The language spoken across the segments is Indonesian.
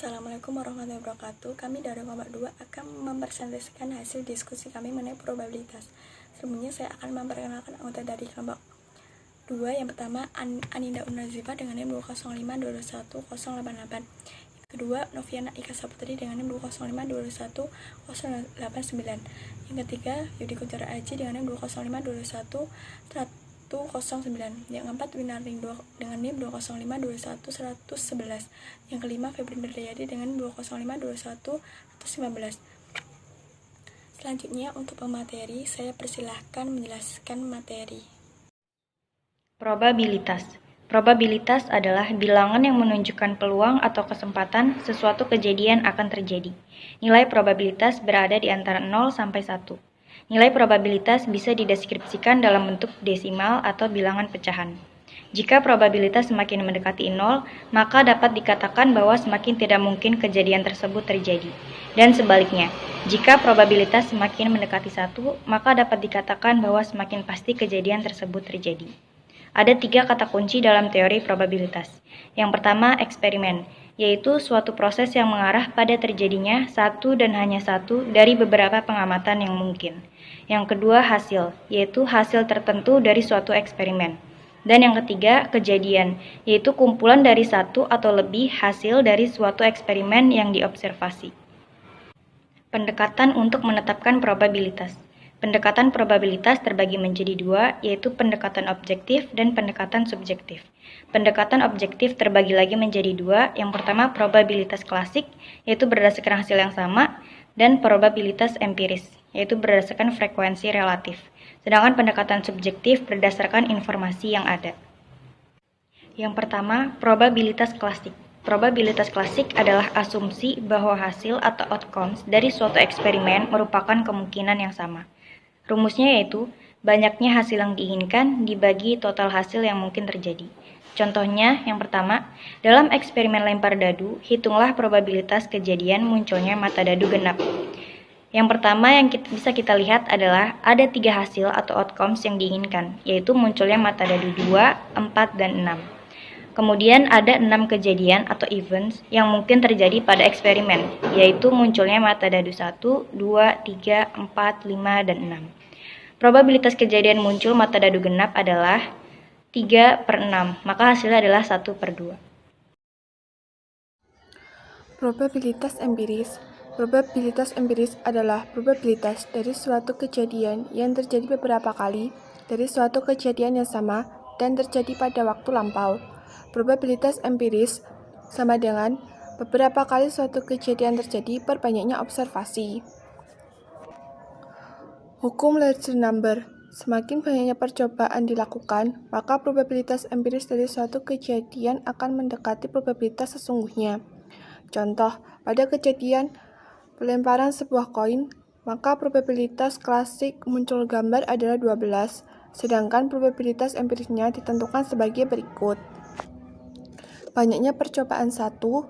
Assalamualaikum warahmatullahi wabarakatuh. Kami dari kelompok 2 akan mempresentasikan hasil diskusi kami mengenai probabilitas. Sebelumnya saya akan memperkenalkan anggota dari kelompok 2. Yang pertama, Aninda Unazifa dengan NIM 205210088. Yang kedua, Noviana Ika Saputri dengan NIM 205210089. Yang ketiga, Yudi Kuntara Aji dengan NIM 205211009. Yang keempat, Winardi dengan NIM 2052111. Yang kelima, Febri Nurdayadi dengan 2052115. Selanjutnya untuk pemateri, saya persilahkan menjelaskan materi. Probabilitas. Probabilitas adalah bilangan yang menunjukkan peluang atau kesempatan sesuatu kejadian akan terjadi. Nilai probabilitas berada di antara 0 sampai 1. Nilai probabilitas bisa dideskripsikan dalam bentuk desimal atau bilangan pecahan. Jika probabilitas semakin mendekati 0, maka dapat dikatakan bahwa semakin tidak mungkin kejadian tersebut terjadi. Dan sebaliknya, jika probabilitas semakin mendekati 1, maka dapat dikatakan bahwa semakin pasti kejadian tersebut terjadi. Ada 3 kata kunci dalam teori probabilitas. Yang pertama, eksperimen, yaitu suatu proses yang mengarah pada terjadinya satu dan hanya satu dari beberapa pengamatan yang mungkin. Yang kedua, hasil, yaitu hasil tertentu dari suatu eksperimen. Dan yang ketiga, kejadian, yaitu kumpulan dari satu atau lebih hasil dari suatu eksperimen yang diobservasi. Pendekatan untuk menetapkan probabilitas. Pendekatan probabilitas terbagi menjadi 2, yaitu pendekatan objektif dan pendekatan subjektif. Pendekatan objektif terbagi lagi menjadi 2, yang pertama probabilitas klasik, yaitu berdasarkan hasil yang sama, dan probabilitas empiris, yaitu berdasarkan frekuensi relatif. Sedangkan pendekatan subjektif berdasarkan informasi yang ada. Yang pertama, probabilitas klasik. Probabilitas klasik adalah asumsi bahwa hasil atau outcomes dari suatu eksperimen merupakan kemungkinan yang sama. Rumusnya yaitu, banyaknya hasil yang diinginkan dibagi total hasil yang mungkin terjadi. Contohnya, yang pertama, dalam eksperimen lempar dadu, hitunglah probabilitas kejadian munculnya mata dadu genap. Yang pertama yang bisa kita lihat adalah ada 3 hasil atau outcomes yang diinginkan, yaitu munculnya mata dadu 2, 4, dan 6. Kemudian ada 6 kejadian atau events yang mungkin terjadi pada eksperimen, yaitu munculnya mata dadu 1, 2, 3, 4, 5, dan 6. Probabilitas kejadian muncul mata dadu genap adalah 3/6, maka hasilnya adalah 1/2. Probabilitas empiris. Probabilitas empiris adalah probabilitas dari suatu kejadian yang terjadi beberapa kali dari suatu kejadian yang sama dan terjadi pada waktu lampau. Probabilitas empiris sama dengan beberapa kali suatu kejadian terjadi per banyaknya observasi. Hukum larger number. Semakin banyaknya percobaan dilakukan, maka probabilitas empiris dari suatu kejadian akan mendekati probabilitas sesungguhnya. Contoh, pada kejadian pelemparan sebuah koin, maka probabilitas klasik muncul gambar adalah 12, sedangkan probabilitas empirisnya ditentukan sebagai berikut. Banyaknya percobaan 1,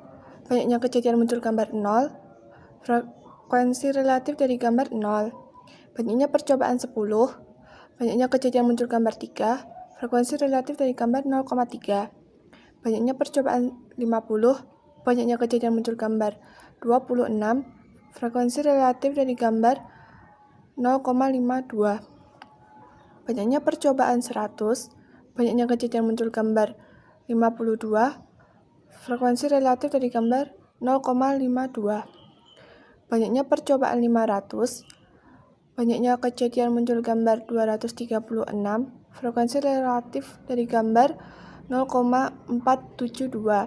banyaknya kejadian muncul gambar 0, frekuensi relatif dari gambar 0. Banyaknya percobaan 10, banyaknya kejadian muncul gambar 3, frekuensi relatif dari gambar 0,3. Banyaknya percobaan 50, banyaknya kejadian muncul gambar 26, frekuensi relatif dari gambar 0,52. Banyaknya percobaan 100, banyaknya kejadian muncul gambar 52, frekuensi relatif dari gambar 0,52. Banyaknya percobaan 500, banyaknya kejadian muncul gambar 236, frekuensi relatif dari gambar 0,472.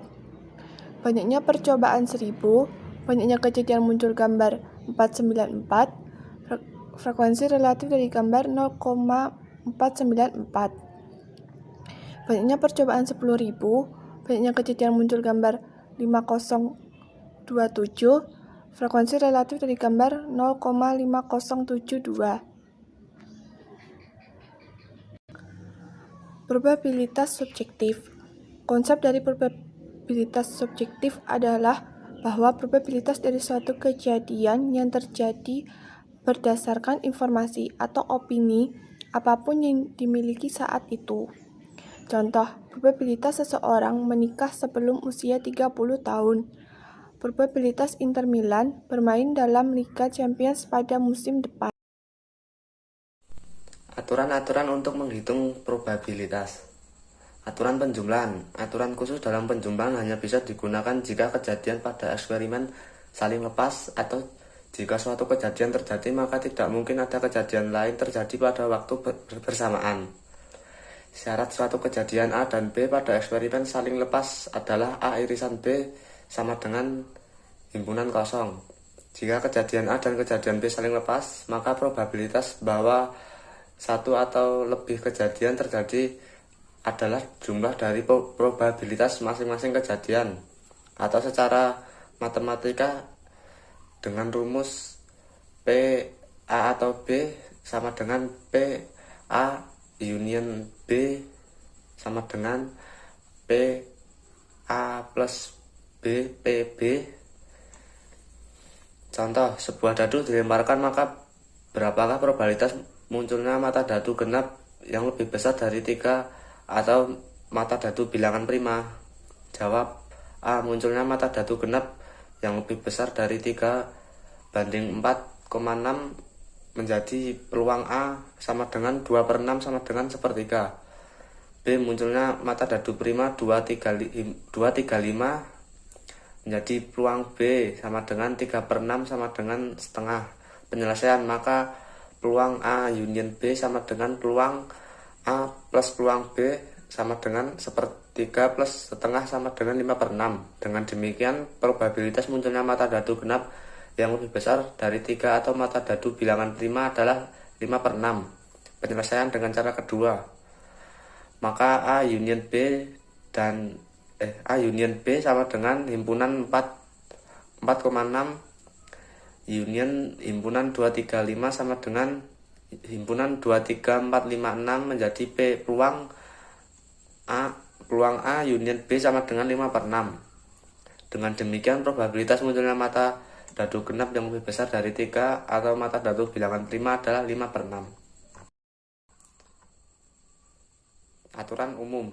Banyaknya percobaan 1000, banyaknya kejadian muncul gambar 494, frekuensi relatif dari gambar 0,494. Banyaknya percobaan 10.000, banyaknya kejadian muncul gambar 5027, frekuensi relatif dari gambar 0,5072. Probabilitas subjektif. Konsep dari probabilitas subjektif adalah bahwa probabilitas dari suatu kejadian yang terjadi berdasarkan informasi atau opini apapun yang dimiliki saat itu. Contoh, probabilitas seseorang menikah sebelum usia 30 tahun. probabilitas Inter Milan bermain dalam Liga Champions pada musim depan. Aturan-aturan untuk menghitung probabilitas. Aturan penjumlahan. Aturan khusus dalam penjumlahan hanya bisa digunakan jika kejadian pada eksperimen saling lepas atau jika suatu kejadian terjadi maka tidak mungkin ada kejadian lain terjadi pada waktu bersamaan. Syarat suatu kejadian A dan B pada eksperimen saling lepas adalah A irisan B sama dengan himpunan kosong. Jika kejadian A dan kejadian B saling lepas, maka probabilitas bahwa satu atau lebih kejadian terjadi adalah jumlah dari probabilitas masing-masing kejadian, atau secara matematika dengan rumus P A atau B sama dengan P A union B sama dengan P A plus B PB. Contoh, sebuah dadu dilemparkan maka berapakah probabilitas munculnya mata dadu genap yang lebih besar dari 3 atau mata dadu bilangan prima? Jawab A. Munculnya mata dadu genap yang lebih besar dari 3 banding 4,6 menjadi peluang A sama dengan 2/6 sama dengan 1/3. B. Munculnya mata dadu prima 235 menjadi peluang B sama dengan 3/6 sama dengan setengah. Penyelesaian, maka peluang A union B sama dengan peluang A plus peluang B sama dengan 1/3 plus setengah sama dengan 5/6. Dengan demikian, probabilitas munculnya mata dadu genap yang lebih besar dari 3 atau mata dadu bilangan prima adalah 5/6. Penyelesaian dengan cara kedua, maka A union B dan A union B sama dengan himpunan 4,6 union himpunan 235 sama dengan himpunan 23456 menjadi P peluang A union B sama dengan 5/6. Dengan demikian probabilitas munculnya mata dadu genap yang lebih besar dari 3 atau mata dadu bilangan prima adalah 5/6. Aturan umum.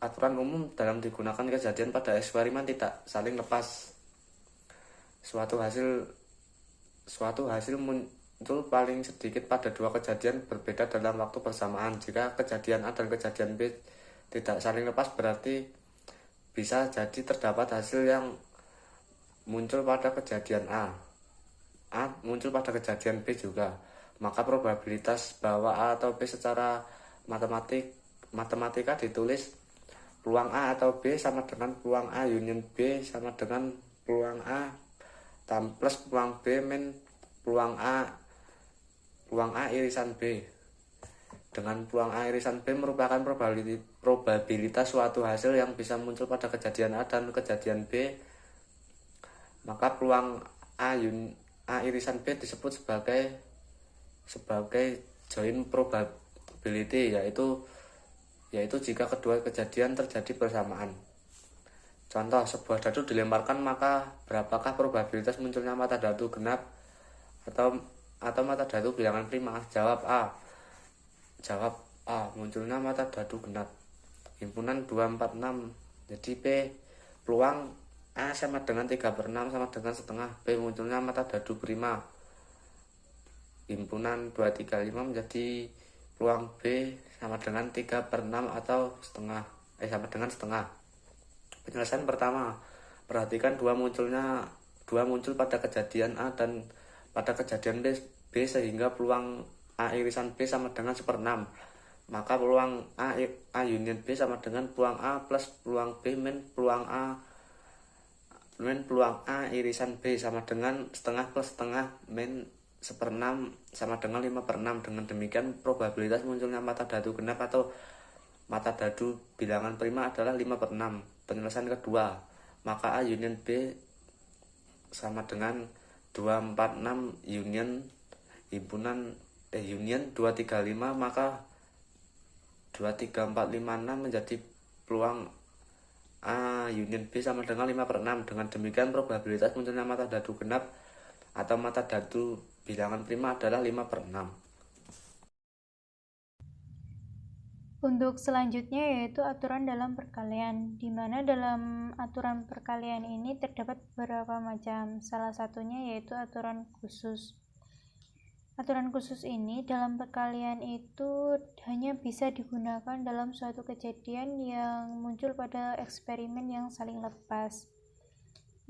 Aturan umum dalam digunakan kejadian pada eksperimen tidak saling lepas. Suatu hasil muncul paling sedikit pada dua kejadian berbeda dalam waktu bersamaan. Jika kejadian A dan kejadian B tidak saling lepas, berarti bisa jadi terdapat hasil yang muncul pada kejadian A muncul pada kejadian B juga. Maka probabilitas bahwa A atau B secara matematika ditulis peluang A atau B sama dengan peluang A union B sama dengan peluang A plus peluang B min peluang A irisan B. Dengan peluang A irisan B merupakan probabilitas suatu hasil yang bisa muncul pada kejadian A dan kejadian B, maka peluang A irisan B disebut sebagai joint probability, yaitu jika kedua kejadian terjadi bersamaan. Contoh, sebuah dadu dilemparkan maka berapakah probabilitas munculnya mata dadu genap atau mata dadu bilangan prima? Jawab A. Munculnya mata dadu genap himpunan 246. Jadi P peluang A sama dengan 3/6 sama dengan setengah. B munculnya mata dadu prima himpunan 235 menjadi peluang B sama dengan 3/6 atau setengah sama dengan setengah. Penyelesaian pertama, perhatikan dua muncul pada kejadian A dan pada kejadian B sehingga peluang A irisan B sama dengan 1/6. Maka peluang A union B sama dengan peluang A plus peluang B min peluang A irisan B sama dengan setengah plus setengah min 1/6 sama dengan 5/6. Dengan demikian probabilitas munculnya mata dadu genap atau mata dadu bilangan prima adalah 5/6. Penyelesaian kedua, maka A union B sama dengan 246 union himpunan union 235, maka 23456 menjadi peluang A union B sama dengan 5/6. Dengan demikian probabilitas munculnya mata dadu genap atau mata dadu bilangan prima adalah 5/6. Untuk selanjutnya yaitu aturan dalam perkalian, di mana dalam aturan perkalian ini terdapat beberapa macam. Salah satunya yaitu aturan khusus. Aturan khusus ini dalam perkalian itu hanya bisa digunakan dalam suatu kejadian yang muncul pada eksperimen yang saling lepas.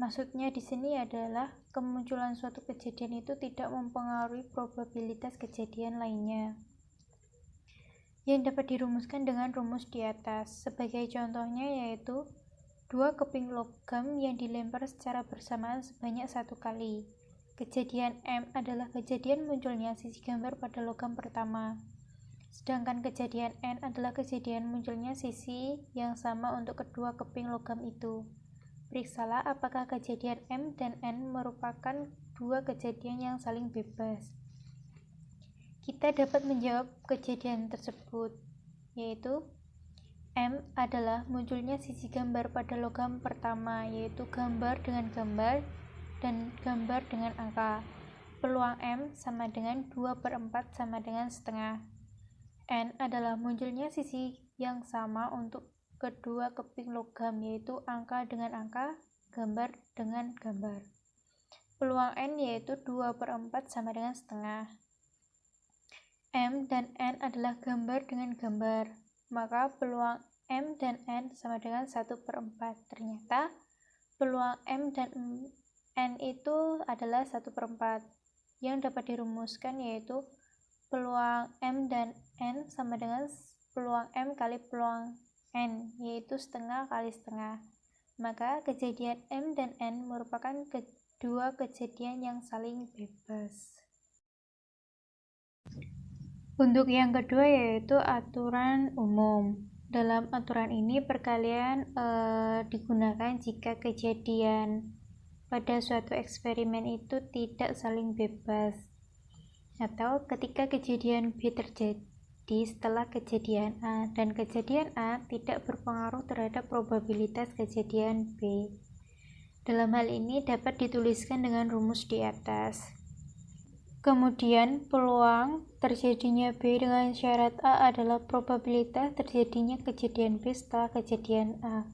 Maksudnya di sini adalah kemunculan suatu kejadian itu tidak mempengaruhi probabilitas kejadian lainnya, yang dapat dirumuskan dengan rumus di atas. Sebagai contohnya yaitu 2 keping logam yang dilempar secara bersamaan sebanyak 1 kali. Kejadian M adalah kejadian munculnya sisi gambar pada logam pertama, sedangkan kejadian N adalah kejadian munculnya sisi yang sama untuk kedua keping logam itu. Periksalah apakah kejadian M dan N merupakan dua kejadian yang saling bebas. Kita dapat menjawab kejadian tersebut, yaitu M adalah munculnya sisi gambar pada logam pertama, yaitu gambar dengan gambar dan gambar dengan angka. Peluang M sama dengan 2/4 sama dengan setengah. N adalah munculnya sisi yang sama untuk kedua keping logam, yaitu angka dengan angka, gambar dengan gambar. Peluang N yaitu 2/4 sama dengan setengah. M dan N adalah gambar dengan gambar, maka peluang M dan N sama dengan 1/4. Ternyata peluang M dan N itu adalah 1/4, yang dapat dirumuskan yaitu peluang M dan N sama dengan peluang M kali peluang N, yaitu setengah kali setengah. Maka kejadian M dan N merupakan kedua kejadian yang saling bebas. Untuk yang kedua yaitu aturan umum. Dalam aturan ini perkalian digunakan jika kejadian pada suatu eksperimen itu tidak saling bebas, atau ketika kejadian B terjadi setelah kejadian A dan kejadian A tidak berpengaruh terhadap probabilitas kejadian B. Dalam hal ini dapat dituliskan dengan rumus di atas. Kemudian peluang terjadinya B dengan syarat A adalah probabilitas terjadinya kejadian B setelah kejadian A.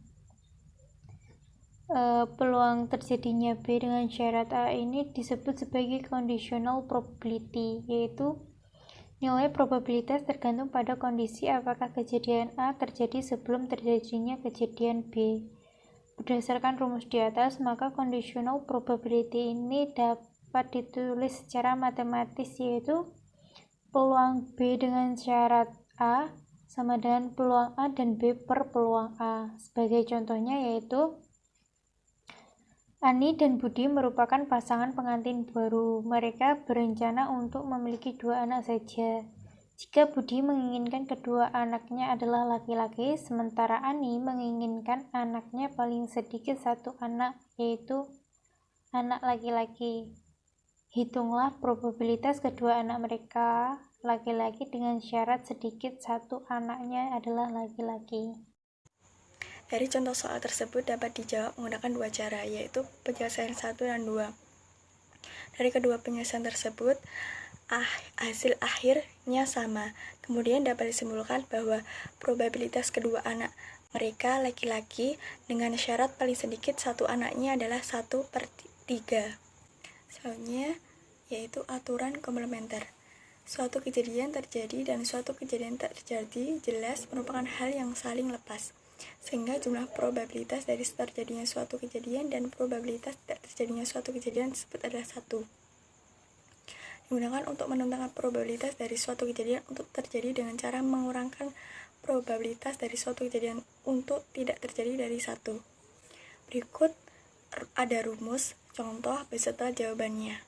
Peluang terjadinya B dengan syarat A ini disebut sebagai conditional probability, yaitu nilai probabilitas tergantung pada kondisi apakah kejadian A terjadi sebelum terjadinya kejadian B. Berdasarkan rumus di atas, maka conditional probability ini dapat ditulis secara matematis, yaitu peluang B dengan syarat A sama dengan peluang A dan B per peluang A. Sebagai contohnya yaitu Ani dan Budi merupakan pasangan pengantin baru. Mereka berencana untuk memiliki 2 anak saja. Jika Budi menginginkan kedua anaknya adalah laki-laki, sementara Ani menginginkan anaknya paling sedikit 1 anak, yaitu anak laki-laki. Hitunglah probabilitas kedua anak mereka laki-laki dengan syarat sedikit 1 anaknya adalah laki-laki. Dari contoh soal tersebut dapat dijawab menggunakan 2 cara, yaitu penyelesaian 1 dan 2. Dari kedua penyelesaian tersebut, hasil akhirnya sama. Kemudian dapat disimpulkan bahwa probabilitas kedua anak mereka laki-laki dengan syarat paling sedikit 1 anaknya adalah 1/3. Selanjutnya yaitu aturan komplementer. Suatu kejadian terjadi dan suatu kejadian tak terjadi jelas merupakan hal yang saling lepas, sehingga jumlah probabilitas dari terjadinya suatu kejadian dan probabilitas tidak terjadinya suatu kejadian tersebut adalah 1. Digunakan untuk menentukan probabilitas dari suatu kejadian untuk terjadi dengan cara mengurangkan probabilitas dari suatu kejadian untuk tidak terjadi dari 1. Berikut ada rumus, contoh beserta jawabannya.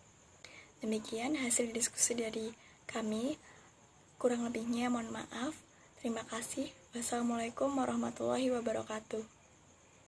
Demikian hasil diskusi dari kami. Kurang lebihnya mohon maaf. Terima kasih. Wassalamualaikum warahmatullahi wabarakatuh.